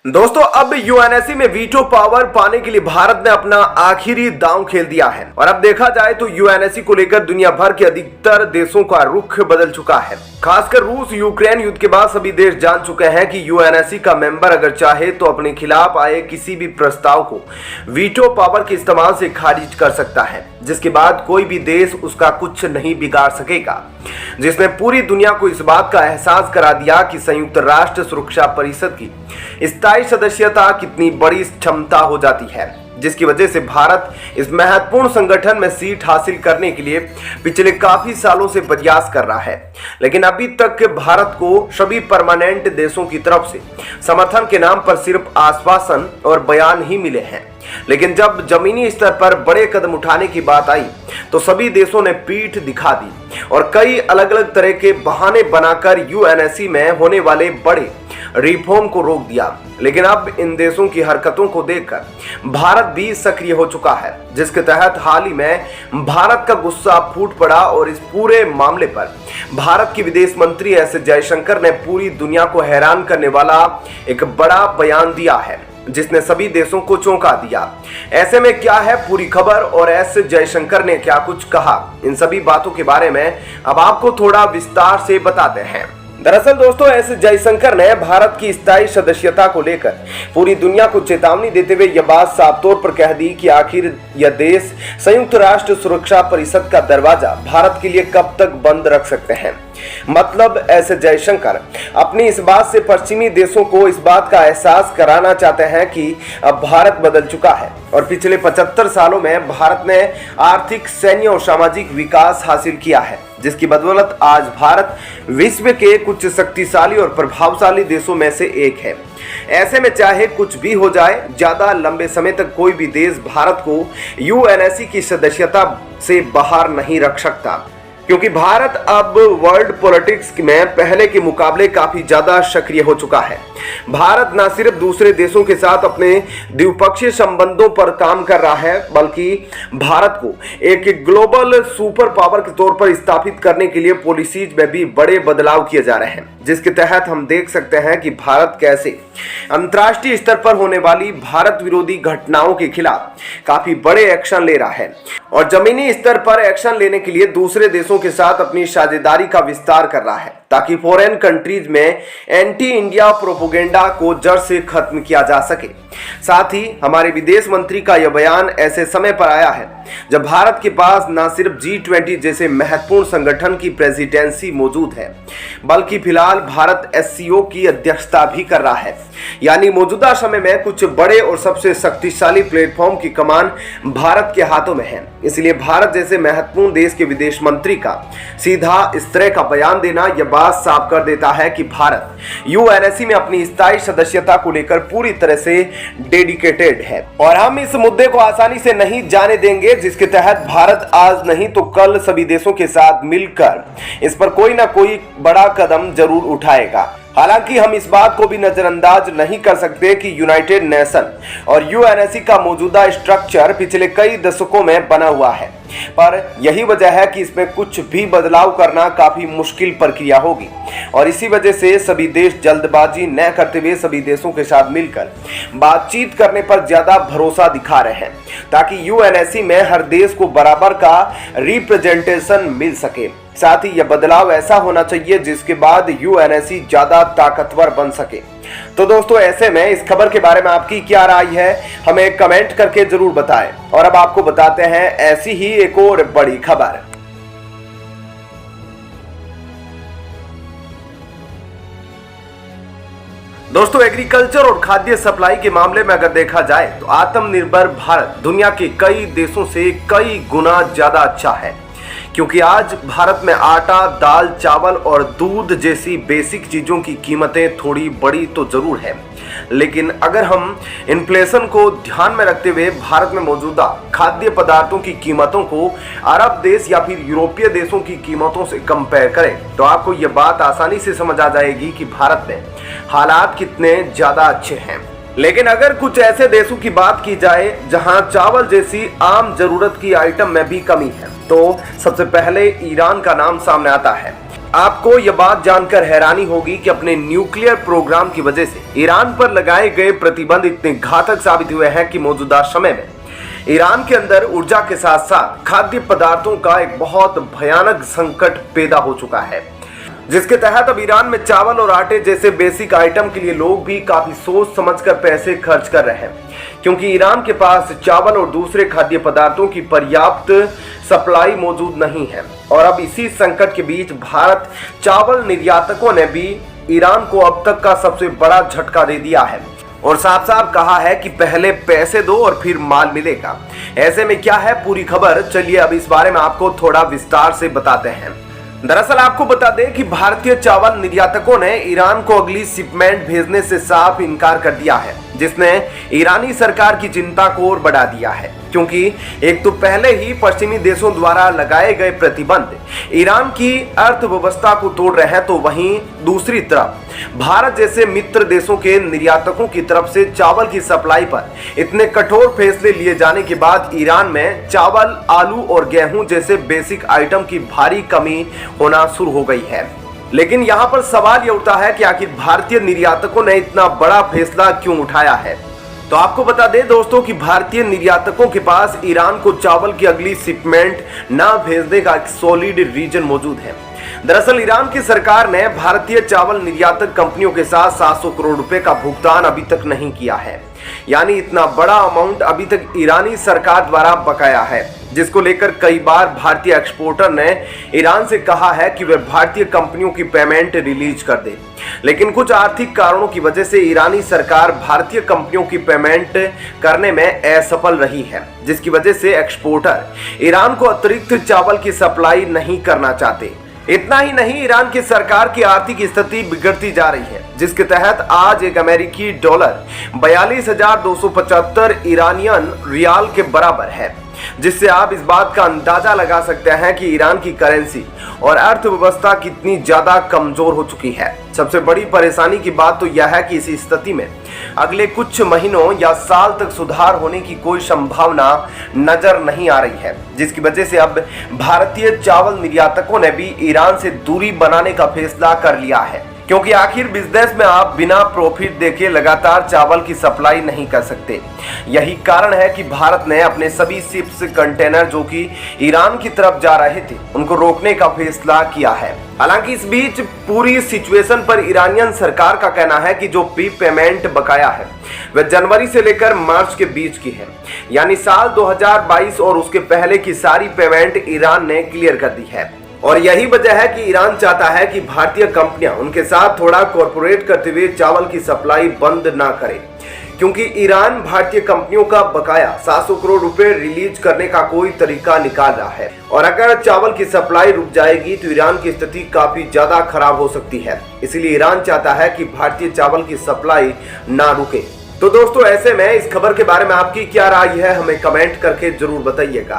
दोस्तों अब यूएनएससी में वीटो पावर पाने के लिए भारत ने अपना आखिरी दांव खेल दिया है और अब देखा जाए तो यूएनएससी को लेकर दुनिया भर के अधिकतर देशों का रुख बदल चुका है। खासकर रूस यूक्रेन युद्ध के बाद सभी देश जान चुके हैं कि यूएनएससी का मेंबर अगर चाहे तो अपने खिलाफ आए किसी भी प्रस्ताव को वीटो पावर के इस्तेमाल से खारिज कर सकता है, जिसके बाद कोई भी देश उसका कुछ नहीं बिगाड़ सकेगा, जिसने पूरी दुनिया को इस बात का एहसास करा दिया कि संयुक्त राष्ट्र सुरक्षा परिषद की स्थायी सदस्यता कितनी बड़ी क्षमता हो जाती है, जिसकी वजह से भारत इस महत्वपूर्ण संगठन में सीट हासिल करने के लिए पिछले काफी सालों से प्रयास कर रहा है। लेकिन अभी तक भारत को सभी परमानेंट देशों की तरफ से समर्थन के नाम पर सिर्फ आश्वासन और बयान ही मिले हैं। लेकिन जब जमीनी स्तर पर बड़े कदम उठाने की बात आई तो सभी देशों ने पीठ दिखा दी और कई अलग अलग तरह के बहाने बनाकर यूएनएससी में होने वाले बड़े रिफॉर्म को रोक दिया। लेकिन अब इन देशों की हरकतों को देखकर भारत भी सक्रिय हो चुका है, जिसके तहत हाल ही में भारत का गुस्सा फूट पड़ा और इस पूरे मामले पर भारत के विदेश मंत्री एस जयशंकर ने पूरी दुनिया को हैरान करने वाला एक बड़ा बयान दिया है, जिसने सभी देशों को चौंका दिया। ऐसे में क्या है पूरी खबर और एस जयशंकर ने क्या कुछ कहा, इन सभी बातों के बारे में अब आपको थोड़ा विस्तार से बताते हैं। दरअसल दोस्तों एस जयशंकर ने भारत की स्थायी सदस्यता को लेकर पूरी दुनिया को चेतावनी देते हुए यह बात साफ तौर पर कह दी कि आखिर यह देश संयुक्त राष्ट्र सुरक्षा परिषद का दरवाजा भारत के लिए कब तक बंद रख सकते हैं। मतलब एस जयशंकर अपनी इस बात से पश्चिमी देशों को इस बात का एहसास कराना चाहते हैं कि अब भारत बदल चुका है और पिछले 75 सालों में भारत ने आर्थिक, सैन्य और सामाजिक विकास हासिल किया है, जिसकी बदौलत आज भारत विश्व के कुछ शक्तिशाली और प्रभावशाली देशों में से एक है। ऐसे में चाहे कुछ भी हो जाए, ज्यादा लंबे समय तक कोई भी देश भारत को यूएनएससी की सदस्यता से बाहर नहीं रख सकता, क्योंकि भारत अब वर्ल्ड पॉलिटिक्स में पहले के मुकाबले काफी ज्यादा सक्रिय हो चुका है। भारत न सिर्फ दूसरे देशों के साथ अपने द्विपक्षीय संबंधों पर काम कर रहा है, बल्कि भारत को एक ग्लोबल सुपर पावर के तौर पर स्थापित करने के लिए पॉलिसीज में भी बड़े बदलाव किए जा रहे हैं, जिसके तहत हम देख सकते हैं कि भारत कैसे अंतर्राष्ट्रीय स्तर पर होने वाली भारत विरोधी घटनाओं के खिलाफ काफी बड़े एक्शन ले रहा है और जमीनी स्तर पर एक्शन लेने के लिए दूसरे देशों के साथ अपनी साझेदारी का विस्तार कर रहा है, ताकि फॉरेन कंट्रीज में एंटी इंडिया प्रोपोगेंडा को जड़ से खत्म किया जा सके। साथ ही हमारे विदेश मंत्री का यह बयान ऐसे समय पर आया है जब भारत के पास न सिर्फ G20 जैसे महत्वपूर्ण संगठन की प्रेसिडेंसी मौजूद है, बल्कि फिलहाल भारत SCO की अध्यक्षता भी कर रहा है। यानी मौजूदा समय में कुछ बड़े और सबसे शक्तिशाली प्लेटफॉर्म की कमान भारत के हाथों में है। इसलिए भारत जैसे महत्वपूर्ण देश के विदेश मंत्री का सीधा इस तरह का बयान देना यह बात साफ कर देता है कि भारत यूएनएससी में अपनी स्थायी सदस्यता को लेकर पूरी तरह से डेडिकेटेड है और हम इस मुद्दे को आसानी से नहीं जाने देंगे, जिसके तहत भारत आज नहीं तो कल सभी देशों के साथ मिलकर इस पर कोई ना कोई बड़ा कदम जरूर उठाएगा। हालांकि हम इस बात को भी नजरअंदाज नहीं कर सकते कि यूनाइटेड नेशन और यूएनएससी का मौजूदा स्ट्रक्चर पिछले कई दशकों में बना हुआ है, पर यही वजह है कि इसमें कुछ भी बदलाव करना काफी मुश्किल प्रक्रिया होगी और इसी वजह से सभी देश जल्दबाजी न करते हुए सभी देशों के साथ मिलकर बातचीत करने पर ज्यादा भरोसा दिखा रहे हैं, ताकि यूएनएससी में हर देश को बराबर का रिप्रेजेंटेशन मिल सके। साथ ही यह बदलाव ऐसा होना चाहिए जिसके बाद यूएनएससी ज्यादा ताकतवर बन सके। तो दोस्तों ऐसे में इस खबर के बारे में आपकी क्या राय है, हमें कमेंट करके जरूर बताएं। और अब आपको बताते हैं ऐसी ही एक और बड़ी खबर। दोस्तों एग्रीकल्चर और खाद्य सप्लाई के मामले में अगर देखा जाए तो आत्मनिर्भर भारत दुनिया के कई देशों से कई गुना ज्यादा अच्छा है, क्योंकि आज भारत में आटा, दाल, चावल और दूध जैसी बेसिक चीजों की कीमतें थोड़ी बड़ी तो जरूर है, लेकिन अगर हम इन्फ्लेशन को ध्यान में रखते हुए भारत में मौजूदा खाद्य पदार्थों की कीमतों को अरब देश या फिर यूरोपीय देशों की कीमतों से कंपेयर करें तो आपको यह बात आसानी से समझ आ जाएगी कि भारत में हालात कितने ज्यादा अच्छे हैं। लेकिन अगर कुछ ऐसे देशों की बात की जाए जहां चावल जैसी आम जरूरत की आइटम में भी कमी है, तो सबसे पहले ईरान का नाम सामने आता है। आपको यह बात जानकर हैरानी होगी कि अपने न्यूक्लियर प्रोग्राम की वजह से ईरान पर लगाए गए प्रतिबंध इतने घातक साबित हुए हैं कि मौजूदा समय में ईरान के अंदर ऊर्जा के साथ साथ खाद्य पदार्थों का एक बहुत भयानक संकट पैदा हो चुका है, जिसके तहत अब ईरान में चावल और आटे जैसे बेसिक आइटम के लिए लोग भी काफी सोच समझकर पैसे खर्च कर रहे हैं, क्योंकि ईरान के पास चावल और दूसरे खाद्य पदार्थों की पर्याप्त सप्लाई मौजूद नहीं है। और अब इसी संकट के बीच भारत चावल निर्यातकों ने भी ईरान को अब तक का सबसे बड़ा झटका दे दिया है और साफ साफ कहा है कि पहले पैसे दो और फिर माल मिलेगा। ऐसे में क्या है पूरी खबर, चलिए अब इस बारे में आपको थोड़ा विस्तार से बताते हैं। दरअसल आपको बता दें कि भारतीय चावल निर्यातकों ने ईरान को अगली शिपमेंट भेजने से साफ इनकार कर दिया है, जिसने ईरानी सरकार की चिंता को और बढ़ा दिया है, क्योंकि एक तो पहले ही पश्चिमी देशों द्वारा लगाए गए प्रतिबंध ईरान की अर्थव्यवस्था को तोड़ रहे हैं, तो वहीं दूसरी तरफ भारत जैसे मित्र देशों के निर्यातकों की तरफ से चावल की सप्लाई पर इतने कठोर फैसले लिए जाने के बाद ईरान में चावल, आलू और गेहूं जैसे बेसिक आइटम की भारी कमी होना शुरू हो गई है। लेकिन यहाँ पर सवाल यह उठता है कि आखिर भारतीय निर्यातकों ने इतना बड़ा फैसला क्यों उठाया है। तो आपको बता दें दोस्तों कि भारतीय निर्यातकों के पास ईरान को चावल की अगली शिपमेंट न भेजने का एक सॉलिड रीजन मौजूद है। दरअसल ईरान की सरकार ने भारतीय चावल निर्यातक कंपनियों के साथ 700 करोड़ रुपए का भुगतान अभी तक नहीं किया है, यानी इतना बड़ा अमाउंट अभी तक ईरानी सरकार द्वारा बकाया है, जिसको लेकर कई बार भारतीय एक्सपोर्टर ने ईरान से कहा है कि वे भारतीय कंपनियों की पेमेंट रिलीज कर दे। लेकिन कुछ आर्थिक कारणों की वजह से ईरानी सरकार भारतीय कंपनियों की पेमेंट करने में असफल रही है, जिसकी वजह से एक्सपोर्टर ईरान को अतिरिक्त चावल की सप्लाई नहीं करना चाहते। इतना ही नहीं, ईरान की सरकार की आर्थिक स्थिति बिगड़ती जा रही है, जिसके तहत आज एक अमेरिकी डॉलर 42,275 ईरानियन रियाल के बराबर है, जिससे आप इस बात का अंदाजा लगा सकते हैं कि ईरान की करेंसी और अर्थव्यवस्था कितनी ज्यादा कमजोर हो चुकी है। सबसे बड़ी परेशानी की बात तो यह है कि इस स्थिति में अगले कुछ महीनों या साल तक सुधार होने की कोई संभावना नजर नहीं आ रही है, जिसकी वजह से अब भारतीय चावल निर्यातकों ने भी ईरान से दूरी बनाने का फैसला कर लिया है, क्योंकि आखिर बिजनेस में आप बिना प्रॉफिट देखे लगातार चावल की सप्लाई नहीं कर सकते। यही कारण है कि भारत ने अपने सभी शिप्स कंटेनर जो कि ईरान की तरफ जा रहे थे उनको रोकने का फैसला किया है। हालांकि इस बीच पूरी सिचुएशन पर ईरानियन सरकार का कहना है कि जो पेमेंट बकाया है वह जनवरी से लेकर मार्च के बीच की है, यानी साल 2022 और उसके पहले की सारी पेमेंट ईरान ने क्लियर कर दी है। और यही वजह है कि ईरान चाहता है कि भारतीय कंपनियां उनके साथ थोड़ा कॉर्पोरेट करते हुए चावल की सप्लाई बंद ना करें, क्योंकि ईरान भारतीय कंपनियों का बकाया 700 करोड़ रुपए रिलीज करने का कोई तरीका निकाल रहा है। और अगर चावल की सप्लाई रुक जाएगी तो ईरान की स्थिति काफी ज्यादा खराब हो सकती है। इसलिए ईरान चाहता है कि भारतीय चावल की सप्लाई ना रुके। तो दोस्तों, ऐसे में इस खबर के बारे में आपकी क्या राय है, हमें कमेंट करके जरूर बताइएगा।